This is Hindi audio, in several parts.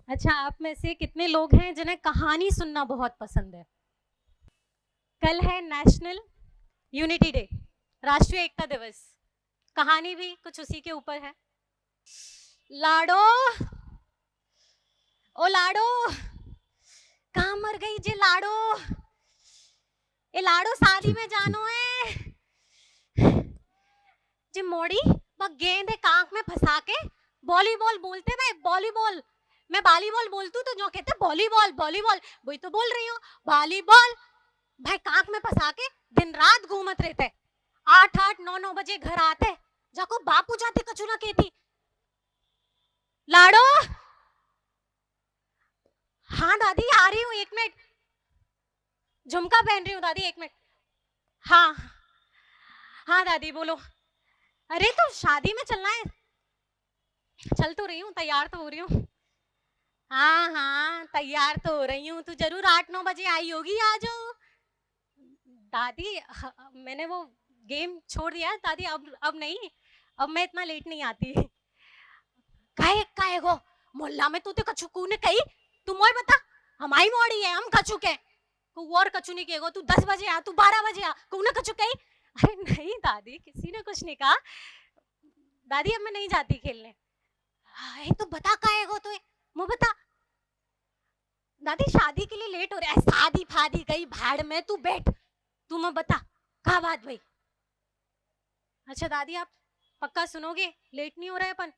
अच्छा, आप में से कितने लोग हैं जिन्हें कहानी सुनना बहुत पसंद है? कल है नेशनल यूनिटी डे, राष्ट्रीय एकता दिवस। कहानी भी कुछ उसी के ऊपर है। लाडो, ओ लाडो, कहाँ मर गई जे लाडो? ए लाडो शादी में जानो है जे मोड़ी बस गेंद कांख में फंसा के वॉलीबॉल बोलते भाई, वॉलीबॉल। मैं वॉलीबॉल बोलतू तो जो कहते वॉलीबॉल वॉलीबॉल, वही तो बोल रही हूँ, वॉलीबॉल। भाई कांख में फंसा के दिन रात घूमत रहते, 8-8 9 9 बजे घर आते, जाको बापू जाते कछु ना कहती। लाडो, हाँ दादी आ रही हूँ, 1 मिनट। झुमका पहन रही हूँ दादी, 1 मिनट। हाँ हाँ दादी बोलो। अरे तो शादी में चलना है? चल तो रही हूँ, तैयार तो हो रही हूँ। हाँ हाँ तैयार तो हो रही हूँ, तू जरूर 8 9 बजे आई होगी, आ जाओ। दादी मैंने वो गेम छोड़ दिया दादी, अब नहीं, अब मैं इतना लेट नहीं आती। काहे काहे गो मोहल्ला में तू तो कछु कू ने कही, तू मोय बता, हमारी मोड़ी है, हम कछु के को और कछु नहीं कहेगो, तू 10 बजे आ, तू 12 बजे आ, कू ने कछु कही? अरे नहीं दादी, किसी ने कुछ नहीं कहा। दादी अब मैं नहीं जाती खेलने। अरे तो बता काहे गो तू, मुझे बता। दादी शादी के लिए लेट हो रहा है। शादी फादी गई भाड़ में, तू बैठ, तू मैं बता कहा बात भाई। अच्छा दादी आप पक्का सुनोगे, लेट नहीं हो रहा है अपन?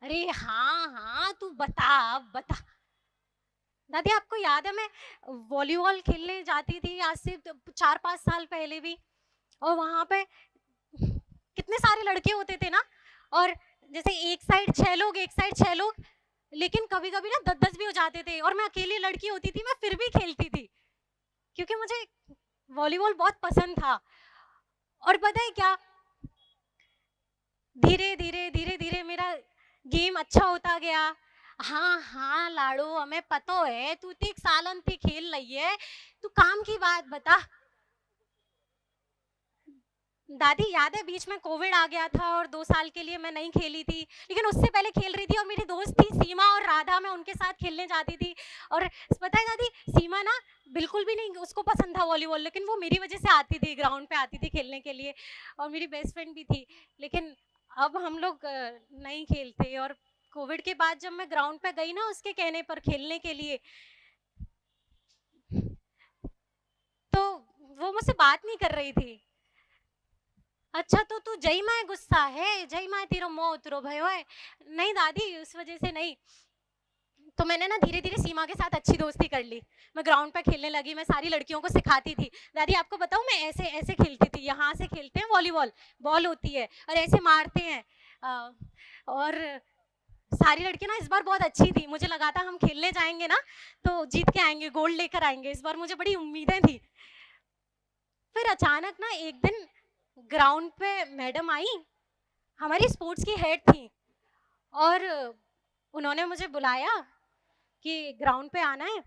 अरे हाँ हाँ तू बता, अब बता। दादी आपको याद है मैं वॉलीबॉल खेलने जाती थी आज से 4-5 साल पहले भी, और वहां पे कितने सारे लड़के होते थे ना, और जैसे एक साइड 6 लोग, एक साइड 6 लोग, लेकिन कभी कभी ना 10-10 भी हो जाते थे, और मैं अकेली लड़की होती थी, मैं फिर भी खेलती थी क्योंकि मुझे वॉलीबॉल बहुत पसंद था। और पता है क्या, धीरे धीरे धीरे धीरे मेरा गेम अच्छा होता गया। हाँ हाँ लाडो, हमें पता है तू 1 सालन थी खेल रही है, तू काम की बात बता। दादी याद है बीच में कोविड आ गया था और 2 साल के लिए मैं नहीं खेली थी, लेकिन उससे पहले खेल रही थी, और मेरी दोस्त थी सीमा और राधा, मैं उनके साथ खेलने जाती थी। और पता है दादी, सीमा ना बिल्कुल भी नहीं उसको पसंद था वॉलीबॉल, लेकिन वो मेरी वजह से आती थी, ग्राउंड पे आती थी खेलने के लिए, और मेरी बेस्ट फ्रेंड भी थी। लेकिन अब हम लोग नहीं खेलते, और कोविड के बाद जब मैं ग्राउंड पे गई ना उसके कहने पर खेलने के लिए, तो वो मुझसे बात नहीं कर रही थी। अच्छा तो तू जय माए गुस्सा है, जय माए तेरो मोह उतरो भयो है? नहीं दादी उस वजह से नहीं। तो मैंने ना धीरे धीरे सीमा के साथ अच्छी दोस्ती कर ली, मैं ग्राउंड पे खेलने लगी, मैं सारी लड़कियों को सिखाती थी। दादी आपको बताऊं, मैं ऐसे ऐसे खेलती थी, यहाँ से खेलते हैं वॉलीबॉल, बॉल होती है और ऐसे मारते हैं। और सारी लड़कियां ना इस बार बहुत अच्छी थी, मुझे लगा था हम खेलने जाएंगे ना तो जीत के आएंगे, गोल्ड लेकर आएंगे, इस बार मुझे बड़ी उम्मीदें थी। फिर अचानक ना एक दिन ग्राउंड पे मैडम आई, हमारी स्पोर्ट्स की हेड थी, और उन्होंने मुझे बुलाया कि ग्राउंड पे आना है।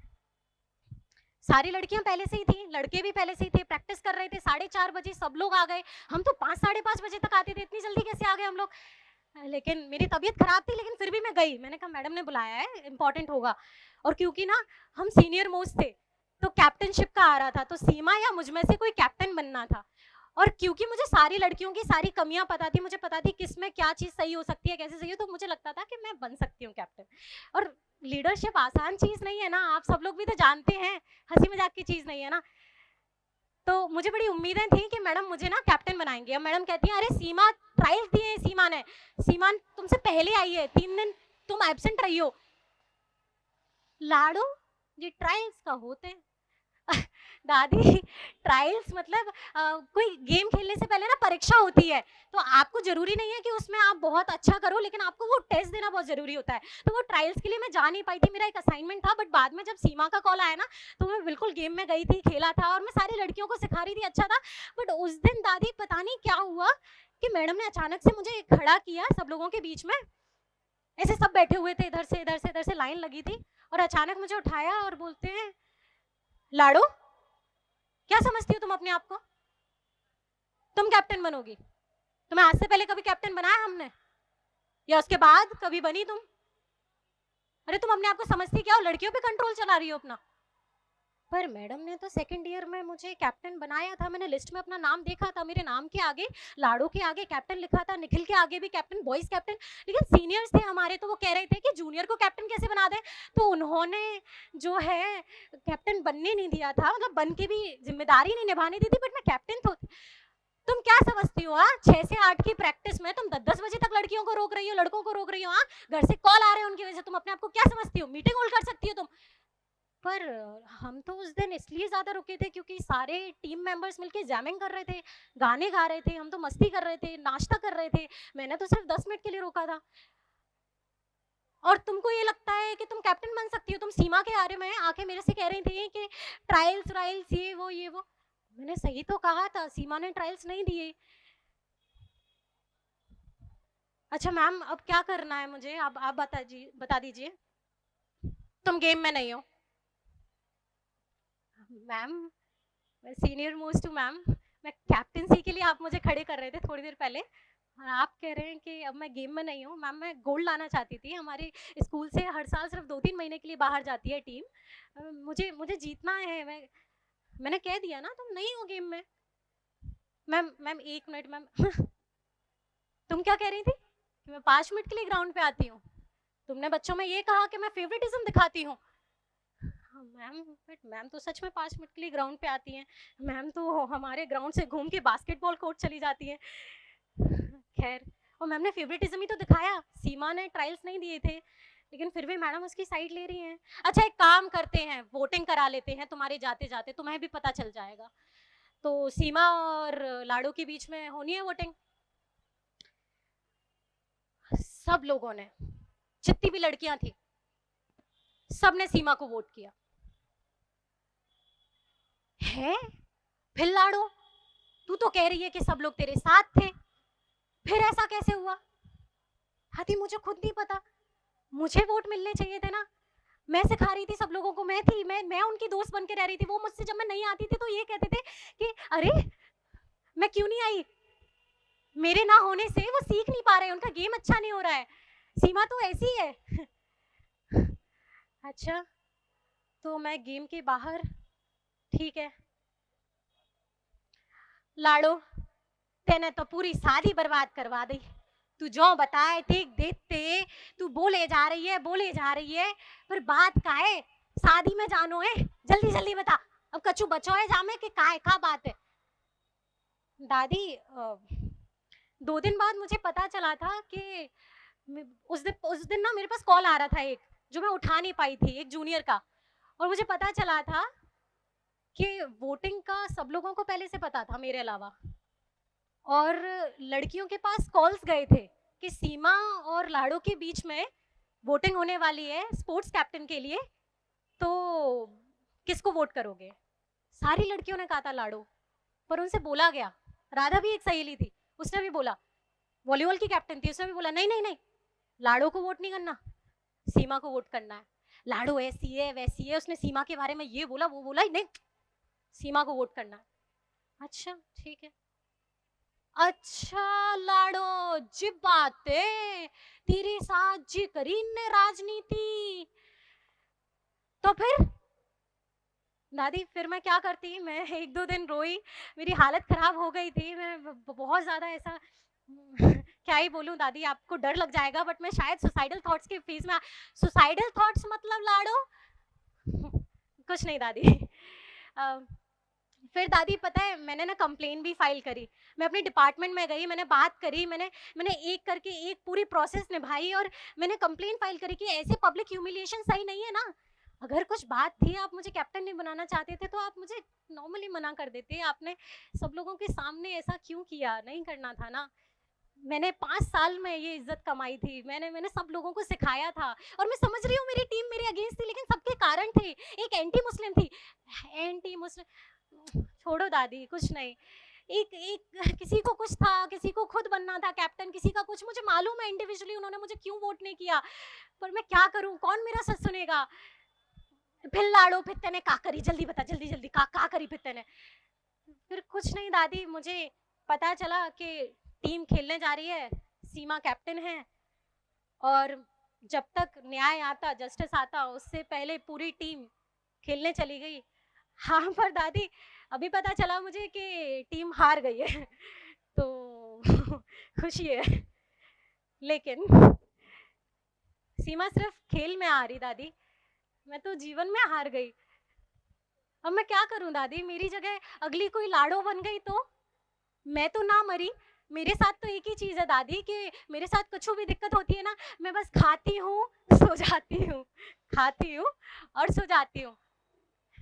सारी लड़कियां पहले से ही थी, लड़के भी पहले से ही थे, प्रैक्टिस कर रहे थे, 4:30 बजे सब लोग आ गए। हम तो 5 साढ़े 5 बजे तक आते थे, इतनी जल्दी कैसे आ गए हम लोग? लेकिन मेरी तबीयत खराब थी, लेकिन फिर भी मैं गई, मैंने कहा मैडम ने बुलाया है, इंपॉर्टेंट होगा। और क्योंकि ना हम सीनियर मोस्ट थे, तो कैप्टनशिप का आ रहा था, तो सीमा या मुझ में से कोई कैप्टन बनना था। और क्योंकि मुझे सारी लड़कियों की सारी कमियां पता थी, मुझे पता थी किस में क्या चीज़ सही हो सकती है, कैसे सही हो, तो मुझे लगता था कि मैं बन सकती हूँ कैप्टन। और लीडरशिप आसान चीज़ नहीं है ना, आप सब लोग भी तो जानते हैं, हंसी मजाक की चीज़ नहीं है ना। तो मुझे बड़ी उम्मीदें थी कि मैडम मुझे ना कैप्टन बनाएंगे। अब मैडम कहती हैं अरे सीमा ट्रायल्स दिए हैं, सीमा ने, सीमा तुमसे पहले आई है, 3 दिन तुम एब्सेंट रही हो। लाडो, ये ट्रायल्स का होते हैं। दादी ट्रायल्स मतलब कोई गेम खेलने से पहले ना परीक्षा होती है, तो आपको जरूरी नहीं है कि उसमें आप बहुत अच्छा करो, लेकिन आपको वो टेस्ट देना बहुत जरूरी होता है। तो वो ट्रायल्स के लिए मैं जा नहीं पाई थी, मेरा एक असाइनमेंट था, बट बाद में जब सीमा का कॉल आया ना, तो मैं बिल्कुल गेम में गई थी, खेला था, और मैं सारी लड़कियों को सिखा रही थी, अच्छा था। बट उस दिन दादी पता नहीं क्या हुआ कि मैडम ने अचानक से मुझे खड़ा किया सब लोगों के बीच में, ऐसे सब बैठे हुए थे, इधर से इधर से इधर से लाइन लगी थी, और अचानक मुझे उठाया और बोलते हैं लाडो, क्या समझती हो तुम अपने आप को, तुम कैप्टन बनोगी? तुम्हें आज से पहले कभी कैप्टन बनाया हमने, या उसके बाद कभी बनी तुम? अरे तुम अपने आप को समझती क्या हो, लड़कियों पे कंट्रोल चला रही हो अपना। पर मैडम ने तो सेकंड ईयर में मुझे कैप्टन बनाया था, मैंने लिस्ट में अपना नाम देखा था, मेरे नाम के आगे लाड़ो के आगे कैप्टन लिखा था, निखिल के आगे भी कैप्टन, बॉयज कैप्टन। लेकिन सीनियर्स थे हमारे तो वो कह रहे थे कि जूनियर को कैप्टन कैसे बना दें, तो उन्होंने जो है कैप्टन बनने नहीं दिया था, मतलब बन के भी जिम्मेदारी नहीं निभाने दी थी, बट मैं कैप्टन तो। तुम क्या समझती हो, 6 से 8 की प्रैक्टिस में तुम 10-10 बजे तक लड़कियों को रोक रही हो, लड़कों को रोक रही हो, घर से कॉल आ रहे हैं उनकी वजह से, तुम अपने आप को क्या समझती हो, मीटिंग होल्ड कर सकती हो तुम। पर हम तो उस दिन इसलिए ज़्यादा रुके थे क्योंकि सारे टीम मेंबर्स मिलके जैमिंग कर रहे थे, गाने गा रहे थे, हम तो मस्ती कर रहे थे, नाश्ता कर रहे थे। मैंने तो सिर्फ 10 मिनट के लिए रोका था। और तुमको ये लगता है कि तुम कैप्टन बन सकती हो, तुम सीमा के बारे में आके मेरे से कह रही थी कि ट्रायल्स ट्रायल्स ये वो। मैंने सही तो कहा था, सीमा ने ट्रायल्स नहीं दिए। अच्छा मैम, अब क्या करना है मुझे, आप बता दीजिए। तुम गेम में नहीं हो मैम, मैं सीनियर मोस्ट हूँ मैम, मैं कैप्टनसी के लिए आप मुझे खड़े कर रहे थे थोड़ी देर पहले, और आप कह रहे हैं कि अब मैं गेम में नहीं हूँ। मैम मैं गोल्ड लाना चाहती थी, हमारे स्कूल से हर साल सिर्फ 2-3 महीने के लिए बाहर जाती है टीम, मुझे मुझे जीतना है। मैंने कह दिया ना तुम नहीं हो गेम में। मैम मैम 1 मिनट मैम तुम क्या कह रही थी कि मैं 5 मिनट के लिए ग्राउंड पे आती हूँ, तुमने बच्चों में ये कहा कि मैं फेवरेटिज्म दिखाती हूँ। हाँ मैम, बट मैम तो सच में 5 मिनट के लिए ग्राउंड पे आती हैं, मैम तो हमारे ग्राउंड से घूम के बास्केटबॉल कोर्ट चली जाती हैं। खैर, और मैम ने फेवरेटिज्म ही तो दिखाया, सीमा ने ट्रायल्स नहीं दिए थे, लेकिन फिर भी मैडम उसकी साइड ले रही हैं। अच्छा एक काम करते हैं, वोटिंग करा लेते हैं तुम्हारे जाते जाते, तुम्हें भी पता चल जाएगा। तो सीमा और लाडो के बीच में होनी है वोटिंग। सब लोगों ने, जितनी भी लड़कियां थी, सबने सीमा को वोट किया है। फिर लाडो, तू तो कह रही है कि सब लोग तेरे साथ थे, फिर ऐसा कैसे हुआ। हाथी मुझे खुद नहीं पता, मुझे वोट मिलने चाहिए थे ना, मैं सिखा रही थी सब लोगों को, मैं उनकी दोस्त बन के रह रही थी, वो मुझसे जब मैं नहीं आती थी तो ये कहते थे कि अरे मैं क्यों नहीं आई, मेरे ना होने से वो सीख नहीं पा रहे, उनका गेम अच्छा नहीं हो रहा है, सीमा तो ऐसी है। अच्छा तो मैं गेम के बाहर, ठीक है। लाडो, तेने तो पूरी शादी बर्बाद करवा दी, तू जो बताए ठीक देखते, तू बोले जा रही है, पर बात का है, शादी में जानो है, जल्दी जल्दी बता, अब कछु बचो है जामे कि का बात है। दादी 2 दिन बाद मुझे पता चला था कि उस दिन ना मेरे पास कॉल आ रहा था एक, जो मैं उठा नहीं पाई थी, एक जूनियर का, और मुझे पता चला था कि वोटिंग का सब लोगों को पहले से पता था मेरे अलावा, और लड़कियों के पास कॉल्स गए थे कि सीमा और लाडो के बीच में वोटिंग होने वाली है स्पोर्ट्स कैप्टन के लिए, तो किसको वोट करोगे। सारी लड़कियों ने कहा था लाडो, पर उनसे बोला गया, राधा भी एक सहेली थी, उसने भी बोला, वॉलीबॉल की कैप्टन थी, उसने भी बोला नहीं नहीं नहीं, लाडो को वोट नहीं करना, सीमा को वोट करना है, लाडो ऐसी है वैसी है, उसने सीमा के बारे में ये बोला वो बोला, नहीं सीमा को वोट करना है। अच्छा ठीक है। अच्छा लाडो जी, बातें तेरे साथ जी करी ने राजनीति, तो फिर दादी फिर मैं क्या करती, मैं 1-2 दिन रोई, मेरी हालत खराब हो गई थी, मैं बहुत ज्यादा ऐसा क्या ही बोलूं दादी, आपको डर लग जाएगा, बट मैं शायद सुसाइडल थॉट्स के फेज में, सुसाइडल थॉट्स मतलब लाडो कुछ नहीं दादी। फिर दादी पता है मैंने ना कंप्लेन भी फाइल करी, मैं अपने डिपार्टमेंट में गई, मैंने बात करी, मैंने एक करके एक पूरी प्रोसेस निभाई, और मैंने कंप्लेन फाइल करी कि ऐसे पब्लिक ह्यूमिलिएशन सही नहीं है ना, अगर कुछ बात थी, आप मुझे कैप्टन नहीं बनाना चाहते थे तो आप मुझे नॉर्मली मना कर देते, आपने सब लोगों के सामने ऐसा क्यों किया, नहीं करना था ना। मैंने 5 साल में ये इज्जत कमाई थी, मैंने मैंने सब लोगों को सिखाया था, और मैं समझ रही हूँ मेरी टीम मेरे अगेंस्ट थी, लेकिन सबके कारण थे, एक एंटी मुस्लिम थी, एंटी मुस्लिम छोड़ो दादी, कुछ नहीं, एक एक किसी को कुछ था, किसी को खुद बनना था कैप्टन, किसी का कुछ, मुझे मालूम है इंडिविजुअली उन्होंने मुझे क्यों वोट नहीं किया, पर मैं क्या करूं, कौन मेरा सच सुनेगा। फिर लाड़ो, फिर तेने का करी, जल्दी बता, जल्दी जल्दी का करी फिर तेने। फिर कुछ नहीं दादी, मुझे पता चला कि टीम खेलने जा रही है, सीमा कैप्टन है, और जब तक न्याय आता, जस्टिस आता, उससे पहले पूरी टीम खेलने चली गई। हाँ, पर दादी अभी पता चला मुझे कि टीम हार गई है तो खुशी है। लेकिन सीमा सिर्फ खेल में आ रही दादी, मैं तो जीवन में हार गई। अब मैं क्या करूं दादी, मेरी जगह अगली कोई लाड़ो बन गई तो? मैं तो ना मरी, मेरे साथ तो एक ही चीज है दादी कि मेरे साथ कुछ भी दिक्कत होती है ना, मैं बस खाती हूँ, सो जाती हूँ, खाती हूँ और सो जाती हूँ।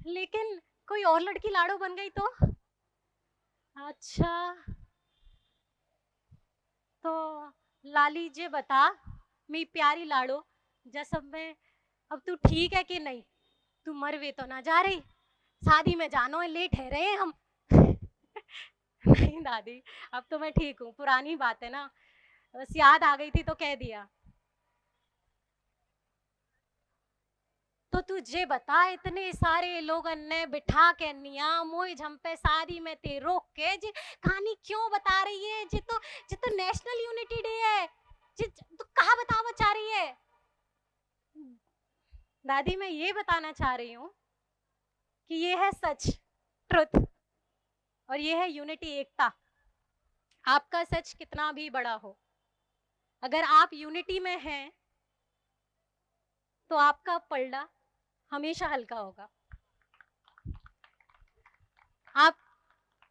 लेकिन कोई और लड़की लाड़ो बन गई तो? अच्छा, तो ला लीजिए बता, मेरी प्यारी लाड़ो, जैसे मैं, अब तू ठीक है कि नहीं? तू मरवे तो ना जा रही? शादी में जानो है, लेट है रहे हम नहीं दादी, अब तो मैं ठीक हूँ, पुरानी बात है ना, बस याद आ गई थी तो कह दिया। तो तुझे बता, इतने सारे लोग ने बिठा के निया मोई झम्पे शादी में ते रोक के जी कहानी क्यों बता रही है? जी तो नेशनल यूनिटी डे है जी, तू कहाँ बतावा चाह रही है? दादी मैं ये बताना चाह रही हूँ कि ये है सच, ट्रुथ, और ये है यूनिटी, एकता। आपका सच कितना भी बड़ा हो, अगर आप यूनिटी में हैं तो आपका पलड़ा हमेशा हल्का होगा। आप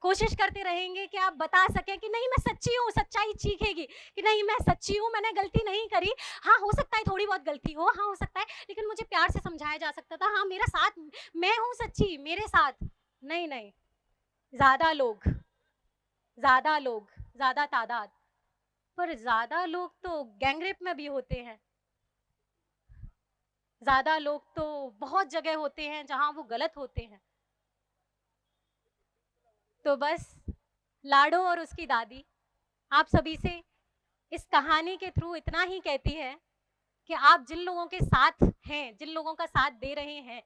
कोशिश करते रहेंगे कि आप बता सकें कि नहीं मैं सच्ची हूँ, सच्चाई चीखेगी कि नहीं मैं सच्ची हूँ, मैंने गलती नहीं करी। हाँ हो सकता है थोड़ी बहुत गलती हो, हाँ हो सकता है, लेकिन मुझे प्यार से समझाया जा सकता था, हाँ मेरा साथ, मैं हूँ सच्ची, मेरे साथ। नहीं नहीं, ज्यादा लोग, ज्यादा लोग, ज्यादा तादाद, पर ज्यादा लोग तो गैंगरेप में भी होते हैं, ज्यादा लोग तो बहुत जगह होते हैं जहां वो गलत होते हैं। तो बस लाडो और उसकी दादी आप सभी से इस कहानी के थ्रू इतना ही कहती है कि आप जिन लोगों के साथ हैं, जिन लोगों का साथ दे रहे हैं,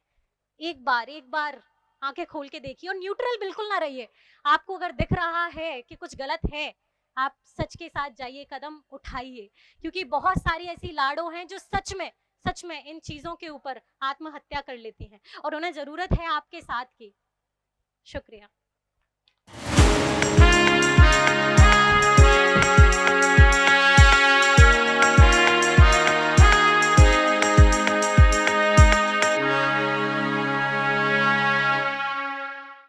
एक बार आंखें खोल के देखिए और न्यूट्रल बिल्कुल ना रहिए। आपको अगर दिख रहा है कि कुछ गलत है, आप सच के साथ जाइए, कदम उठाइए, क्योंकि बहुत सारी ऐसी लाड़ो हैं जो सच में इन चीजों के ऊपर आत्महत्या कर लेती हैं और उन्हें जरूरत है आपके साथ की। शुक्रिया।